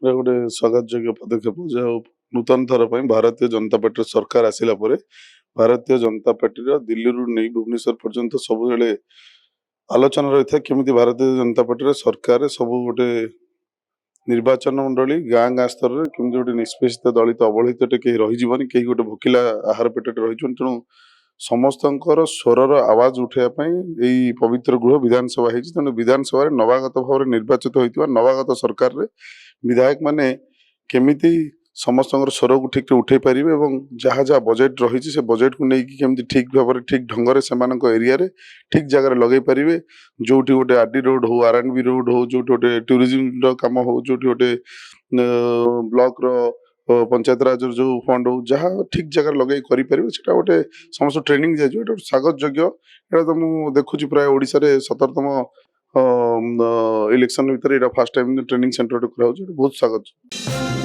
ଏଇଟା ଗୋଟେ ସ୍ୱାଗତଯୋଗ୍ୟ ପଦକ୍ଷେପ ଯାହା ନୂତନ ଥର ପାଇଁ ଭାରତୀୟ ଜନତା ପାର୍ଟିର ସରକାର ଆସିଲା ପରେ ଭାରତୀୟ ଜନତା ପାର୍ଟିର ଦିଲ୍ଲୀରୁ ନେଇ ଭୁବନେଶ୍ୱର ପର୍ଯ୍ୟନ୍ତ ସବୁବେଳେ ଆଲୋଚନା ରହିଥାଏ କେମିତି ଭାରତୀୟ ଜନତା ପାର୍ଟିର ସରକାରରେ ସବୁ ଗୋଟେ ନିର୍ବାଚନ ମଣ୍ଡଳୀ ଗାଁ ସ୍ତରରେ କେମିତି ଗୋଟେ ନିଷ୍ପେଷିତ ଦଳିତ ଅବହେଳିତଟେ କେହି ରହିଯିବନି, କେହି ଗୋଟେ ଭୋକିଲା ଆହାର ପେଟଟେ ରହିଯିବନି। ତେଣୁ ସମସ୍ତଙ୍କର ସ୍ୱରର ଆୱାଜ ଉଠାଇବା ପାଇଁ ଏଇ ପବିତ୍ର ଗୃହ ବିଧାନସଭା ହେଇଛି। ତେଣୁ ବିଧାନସଭାରେ ନବାଗତ ଭାବରେ ନିର୍ବାଚିତ ହୋଇଥିବା ନବାଗତ ସରକାରରେ ବିଧାୟକ ମାନେ କେମିତି ସମସ୍ତଙ୍କର ସ୍ୱରକୁ ଠିକ୍ରେ ଉଠାଇ ପାରିବେ ଏବଂ ଯାହା ଯାହା ବଜେଟ୍ ରହିଛି ସେ ବଜେଟ୍କୁ ନେଇକି କେମିତି ଠିକ୍ ଭାବରେ ଠିକ୍ ଢଙ୍ଗରେ ସେମାନଙ୍କ ଏରିଆରେ ଠିକ୍ ଜାଗାରେ ଲଗାଇ ପାରିବେ। ଯେଉଁଠି ଗୋଟେ ଆର୍ଡି ରୋଡ୍ ହଉ, R&B ରୋଡ୍ ହଉ, ଯେଉଁଠି ଗୋଟେ ଟୁରିଜିମର କାମ ହଉ, ଯେଉଁଠି ଗୋଟେ ବ୍ଲକର ପଞ୍ଚାୟତରାଜର ଯେଉଁ ଫଣ୍ଡ ହଉ, ଯାହା ଠିକ୍ ଜାଗାରେ ଲଗାଇ କରିପାରିବେ ସେଟା ଗୋଟେ ସମସ୍ତ ଟ୍ରେନିଂ ଦିଆଯିବ। ଏଇଟା ଗୋଟେ ସ୍ୱାଗତ ଯୋଗ୍ୟ। ଏଇଟା ତ ମୁଁ ଦେଖୁଛି ପ୍ରାୟ ଓଡ଼ିଶାରେ 17ତମ ଇଲେକ୍ସନ ଭିତରେ ଏଇଟା ଫାର୍ଷ୍ଟ ଟାଇମ୍ ଟ୍ରେନିଂ ସେଣ୍ଟରଟେ ଖୋଲା ହେଉଛି। ବହୁତ ସ୍ୱାଗତ।